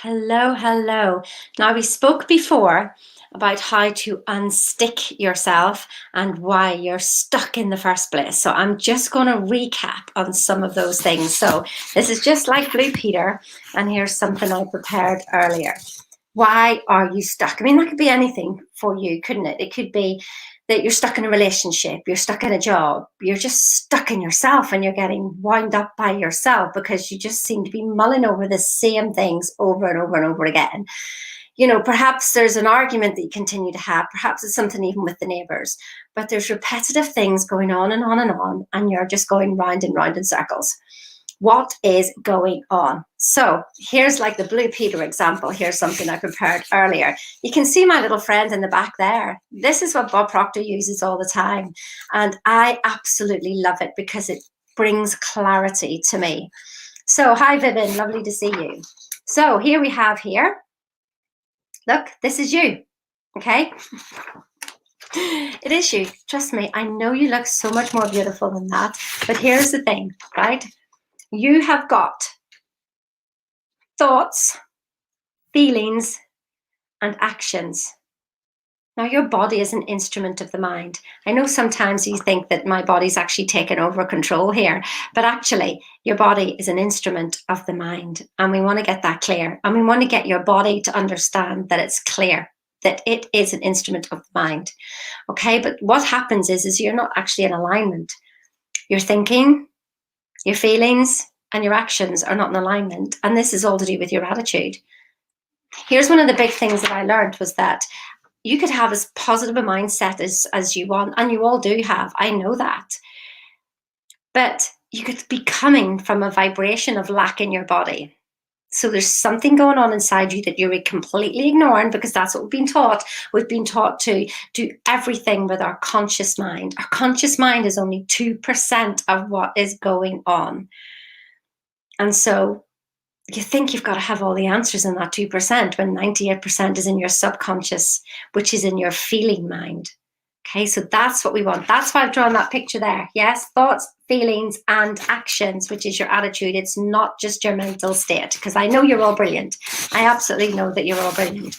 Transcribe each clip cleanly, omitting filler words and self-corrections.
Hello, hello. Now, we spoke before about how to unstick yourself and why you're stuck in the first place. So I'm just going to recap on some of those things. So this is just like Blue Peter, and here's something I prepared earlier. Why are you stuck? I mean, that could be anything for you, couldn't it? It could be that you're stuck in a relationship, you're stuck in a job, you're just stuck in yourself and you're getting wound up by yourself because you just seem to be mulling over the same things over and over and over again. You know, perhaps there's an argument that you continue to have, perhaps it's something even with the neighbors, but there's repetitive things going on and on and on, and you're just going round and round in circles. What is going on? So here's like the Blue Peter example. Here's something I prepared earlier. You can see my little friend in the back there. This is what Bob Proctor uses all the time. And I absolutely love it because it brings clarity to me. So hi, Vivian, lovely to see you. So here we have here, look, this is you, okay? It is you, trust me. I know you look so much more beautiful than that, but here's the thing, right? You have got thoughts, feelings, and actions. Now, your body is an instrument of the mind. I know sometimes you think that my body's actually taken over control here, but actually, your body is an instrument of the mind. And we want to get that clear. And we want to get your body to understand that it's clear, that it is an instrument of the mind. Okay, but what happens is you're not actually in alignment. Your thinking, your feelings, and your actions are not in alignment. And this is all to do with your attitude. Here's one of the big things that I learned was that you could have as positive a mindset as you want, and you all do have, I know that. But you could be coming from a vibration of lack in your body. So there's something going on inside you that you're completely ignoring because that's what we've been taught. We've been taught to do everything with our conscious mind. Our conscious mind is only 2% of what is going on. And so you think you've got to have all the answers in that 2% when 98% is in your subconscious, which is in your feeling mind. Okay, so that's what we want. That's why I've drawn that picture there. Yes, thoughts, feelings, and actions, which is your attitude. It's not just your mental state, because I know you're all brilliant. I absolutely know that you're all brilliant.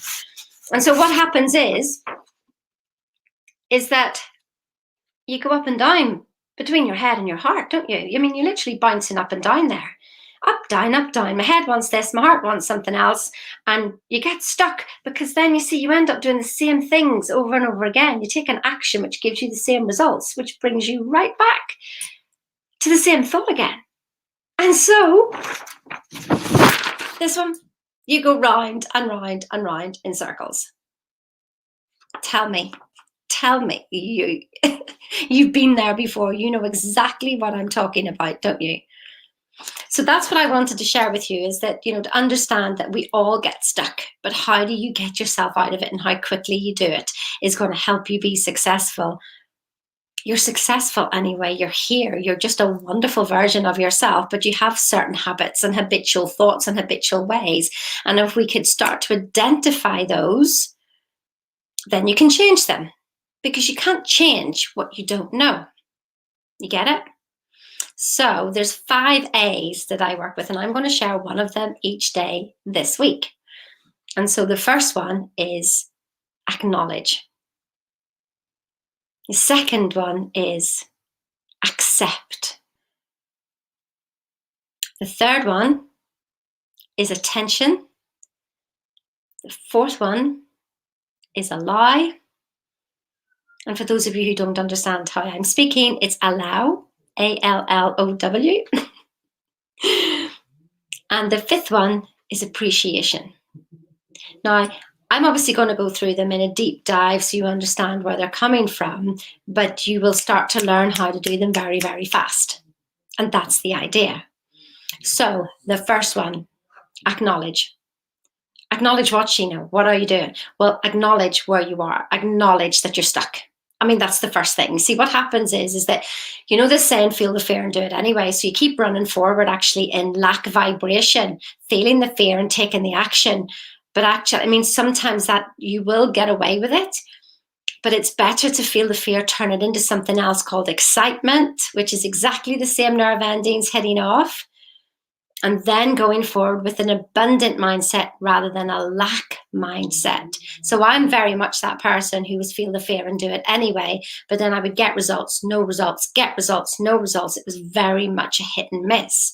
And so what happens is that you go up and down between your head and your heart, don't you? I mean, you're literally bouncing up and down there. Up, down, up, down. My head wants this, my heart wants something else. And you get stuck because then you see you end up doing the same things over and over again. You take an action which gives you the same results, which brings you right back to the same thought again. And so this one, you go round and round and round in circles. Tell me, you've been there before. You know exactly what I'm talking about, don't you? So that's what I wanted to share with you is that, you know, to understand that we all get stuck, but how do you get yourself out of it and how quickly you do it is going to help you be successful. You're successful anyway. You're here. You're just a wonderful version of yourself, but you have certain habits and habitual thoughts and habitual ways. And if we could start to identify those, then you can change them because you can't change what you don't know. You get it? So there's 5 A's that I work with, and I'm going to share one of them each day this week. And so the first one is acknowledge. The second one is accept. The third one is attention. The fourth one is allow. And for those of you who don't understand how I'm speaking, it's allow. ALLOW. And the fifth one is appreciation. Now, I'm obviously going to go through them in a deep dive so you understand where they're coming from, but you will start to learn how to do them very, very fast. And that's the idea. So the first one, acknowledge. Acknowledge what, Sheena? What are you doing? Well, acknowledge where you are. Acknowledge that you're stuck. I mean, that's the first thing. See, what happens is that, you know, this saying, feel the fear and do it anyway. So you keep running forward actually in lack vibration, feeling the fear and taking the action. But actually, I mean, sometimes that you will get away with it, but it's better to feel the fear, turn it into something else called excitement, which is exactly the same nerve endings heading off. And then going forward with an abundant mindset rather than a lack mindset. So I'm very much that person who would feel the fear and do it anyway, but then I would get results, no results, get results, no results. It was very much a hit and miss.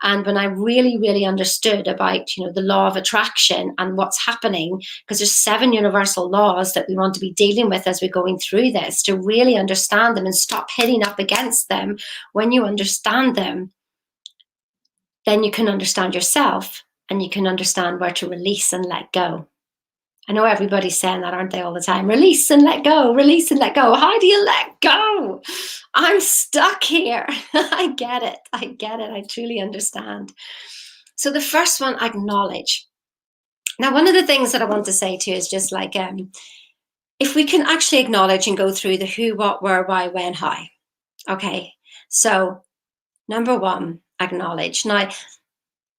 And when I really, really understood about, the law of attraction and what's happening, because there's 7 universal laws that we want to be dealing with as we're going through this, to really understand them and stop hitting up against them. When you understand them, then you can understand yourself and you can understand where to release and let go. I know everybody's saying that, aren't they, all the time? Release and let go, release and let go. How do you let go? I'm stuck here. I get it. I truly understand. So the first one, acknowledge. Now, one of the things that I want to say to you is just like, if we can actually acknowledge and go through the who, what, where, why, when, how. Okay. So number 1, acknowledge. Now,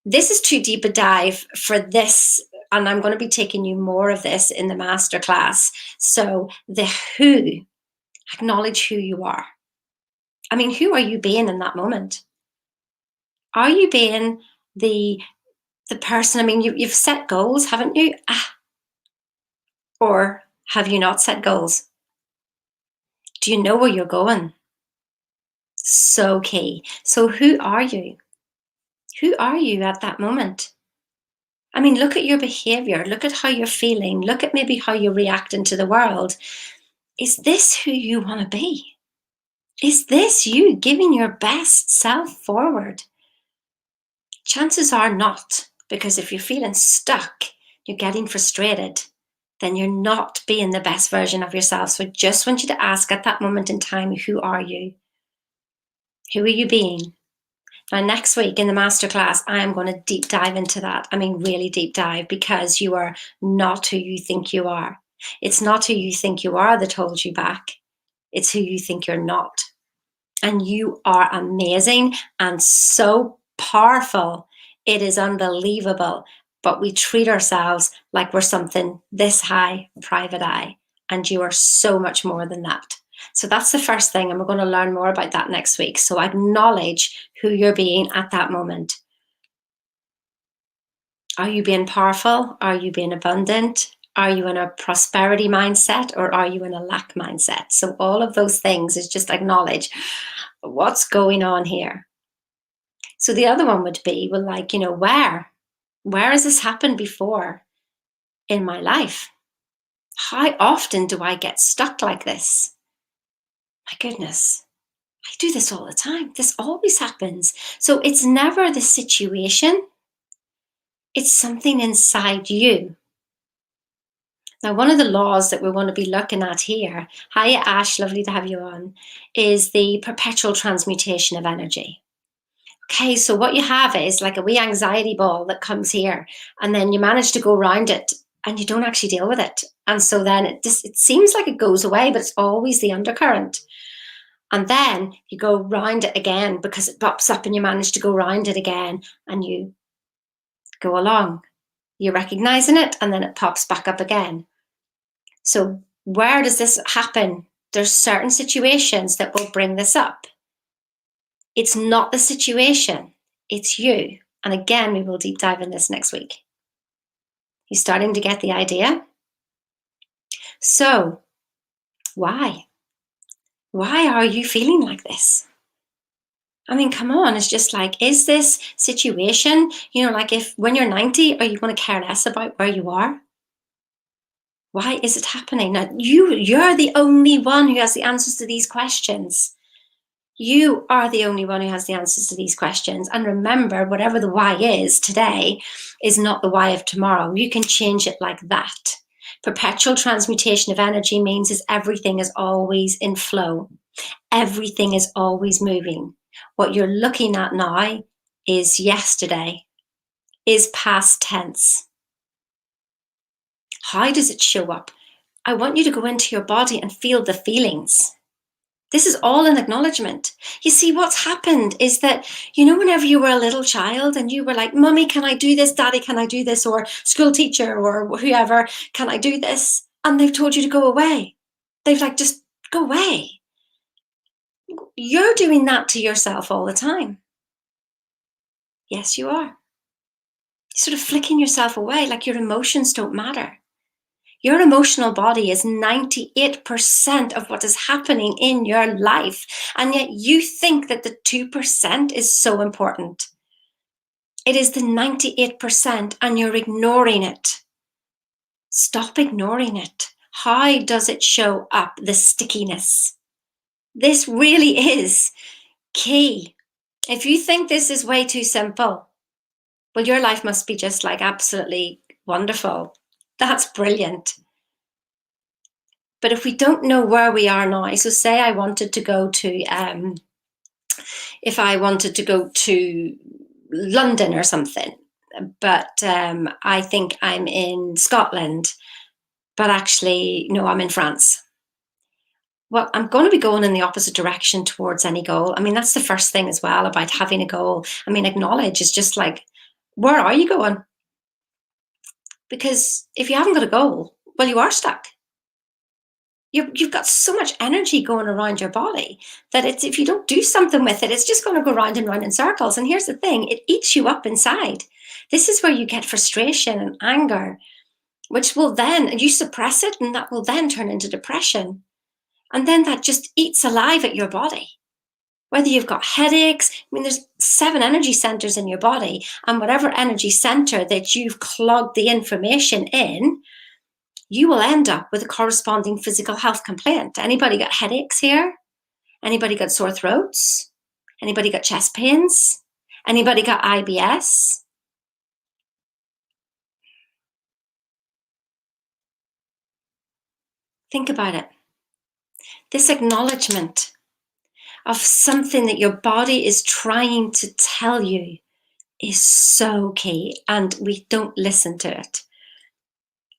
this is too deep a dive for this, and I'm going to be taking you more of this in the masterclass. So the who, acknowledge who you are. I mean, who are you being in that moment? Are you being the person? I mean, you've set goals, haven't you? Or have you not set goals? Do you know where you're going? So key. So who are you? Who are you at that moment? I mean, look at your behavior. Look at how you're feeling. Look at maybe how you're reacting to the world. Is this who you want to be? Is this you giving your best self forward? Chances are not, because if you're feeling stuck, you're getting frustrated, then you're not being the best version of yourself. So I just want you to ask at that moment in time, who are you? Who are you being? Now, next week in the masterclass, I am going to deep dive into that. I mean, really deep dive, because you are not who you think you are. It's not who you think you are that holds you back. It's who you think you're not. And you are amazing and so powerful. It is unbelievable. But we treat ourselves like we're something this high, private eye. And you are so much more than that. So that's the first thing, and we're going to learn more about that next week. So acknowledge who you're being at that moment. Are you being powerful? Are you being abundant? Are you in a prosperity mindset, or are you in a lack mindset? So all of those things is just acknowledge what's going on here. So the other one would be, well, like, where has this happened before in my life? How often do I get stuck like this? My goodness, I do this all the time. This always happens. So it's never the situation. It's something inside you. Now, one of the laws that we want to be looking at here, hiya Ash, lovely to have you on, is the perpetual transmutation of energy. Okay, so what you have is like a wee anxiety ball that comes here, and then you manage to go around it and you don't actually deal with it. And so then it seems like it goes away, but it's always the undercurrent. And then you go round it again because it pops up and you manage to go round it again and you go along. You're recognizing it and then it pops back up again. So where does this happen? There's certain situations that will bring this up. It's not the situation, it's you. And again, we will deep dive in this next week. You starting to get the idea? So why? Why are you feeling like this? I mean, come on, it's just like, is this situation, like if when you're 90, are you going to care less about where you are? Why is it happening? Now, you're the only one who has the answers to these questions. You are the only one who has the answers to these questions. And remember, whatever the why is today is not the why of tomorrow. You can change it like that. Perpetual transmutation of energy means is everything is always in flow. Everything is always moving. What you're looking at now is yesterday, is past tense. How does it show up? I want you to go into your body and feel the feelings. This is all an acknowledgement. You see, what's happened is that, whenever you were a little child and you were like, Mummy, can I do this? Daddy, can I do this? Or school teacher or whoever, can I do this? And they've told you to go away. They've like, just go away. You're doing that to yourself all the time. Yes, you are. Sort of flicking yourself away like your emotions don't matter. Your emotional body is 98% of what is happening in your life. And yet you think that the 2% is so important. It is the 98% and you're ignoring it. Stop ignoring it. How does it show up, the stickiness? This really is key. If you think this is way too simple, well, your life must be just like absolutely wonderful. That's brilliant. But if we don't know where we are now, so say I wanted to go to, if I wanted to go to London or something, but I think I'm in Scotland, but actually, no, I'm in France. Well, I'm going to be going in the opposite direction towards any goal. I mean, that's the first thing as well about having a goal. I mean, acknowledge is just like, where are you going? Because if you haven't got a goal, well, you are stuck. You've got so much energy going around your body that it's, if you don't do something with it, it's just going to go round and round in circles. And here's the thing, it eats you up inside. This is where you get frustration and anger, which will then, you suppress it, and that will then turn into depression. And then that just eats alive at your body. Whether you've got headaches, I mean, there's 7 energy centers in your body, and whatever energy center that you've clogged the information in, you will end up with a corresponding physical health complaint. Anybody got headaches here? Anybody got sore throats? Anybody got chest pains? Anybody got IBS? Think about it. This acknowledgement of something that your body is trying to tell you is so key, and we don't listen to it.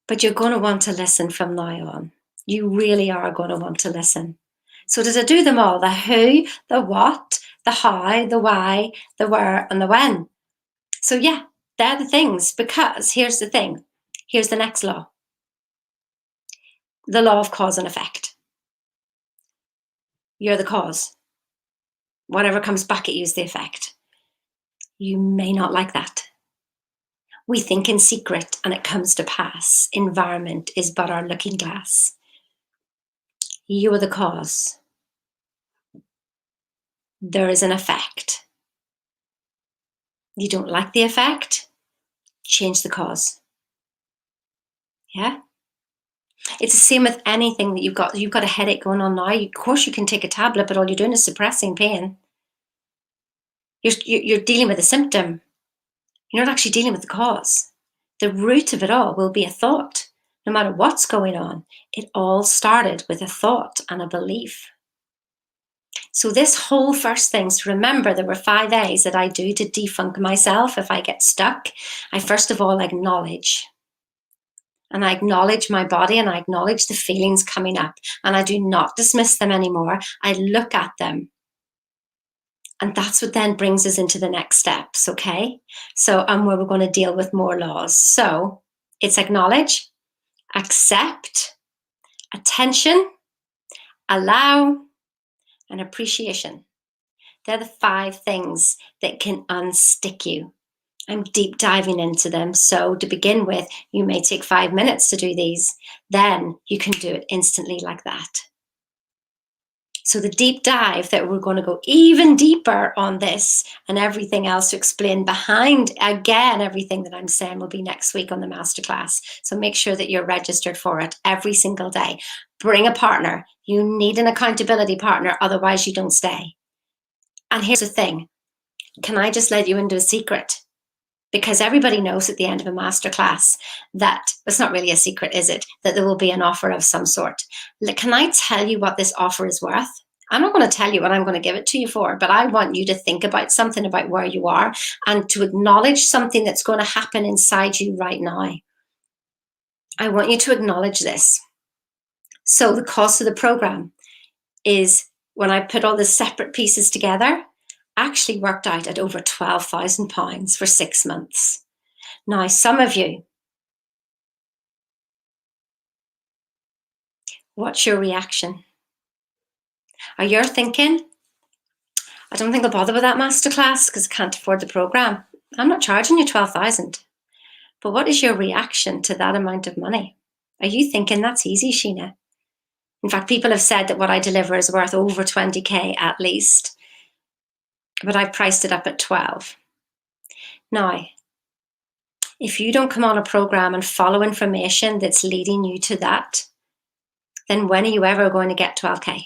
But you're going to want to listen from now on. You really are going to want to listen. So did I do them all? The who, the what, the how, the why, the where, and the when. So yeah, they're the things, because here's the thing. Here's the next law. The law of cause and effect. You're the cause. Whatever comes back at you is the effect. You may not like that. We think in secret and it comes to pass. Environment is but our looking glass. You are the cause. There is an effect. You don't like the effect? Change the cause. Yeah? It's the same with anything that you've got. You've got a headache going on now. Of course you can take a tablet, but all you're doing is suppressing pain. You're dealing with a symptom. You're not actually dealing with the cause. The root of it all will be a thought. No matter what's going on, it all started with a thought and a belief. So this whole first thing, so remember there were 5 A's that I do to defunk myself if I get stuck. I first of all acknowledge. And I acknowledge my body, and I acknowledge the feelings coming up, and I do not dismiss them anymore. I look at them. And that's what then brings us into the next steps, okay? So, where we're going to deal with more laws. So it's acknowledge, accept, attention, allow, and appreciation. They're the 5 things that can unstick you. I'm deep diving into them. So to begin with, you may take 5 minutes to do these. Then you can do it instantly like that. So the deep dive that we're going to go even deeper on this and everything else to explain behind, again, everything that I'm saying will be next week on the masterclass. So make sure that you're registered for it every single day. Bring a partner. You need an accountability partner, otherwise you don't stay. And here's the thing. Can I just let you into a secret? Because everybody knows at the end of a masterclass that it's not really a secret, is it? That there will be an offer of some sort. Can I tell you what this offer is worth? I'm not going to tell you what I'm going to give it to you for, but I want you to think about something about where you are and to acknowledge something that's going to happen inside you right now. I want you to acknowledge this. So the cost of the program is, when I put all the separate pieces together, actually worked out at over £12,000 for 6 months. Now, some of you, what's your reaction? Are you thinking, I don't think I'll bother with that masterclass because I can't afford the program? I'm not charging you 12,000. But what is your reaction to that amount of money? Are you thinking that's easy, Sheena? In fact, people have said that what I deliver is worth over 20K at least, but I've priced it up at 12. Now, if you don't come on a program and follow information that's leading you to that, then when are you ever going to get 12K?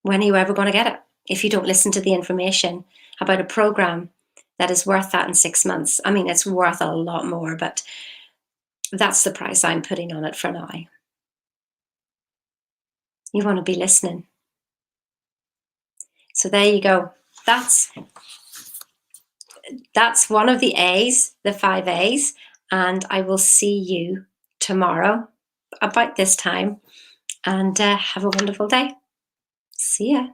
When are you ever going to get it? If you don't listen to the information about a program that is worth that in 6 months. I mean, it's worth a lot more, but that's the price I'm putting on it for now. You want to be listening. So there you go. That's one of the A's, the 5 A's, and I will see you tomorrow about this time, and have a wonderful day. See ya.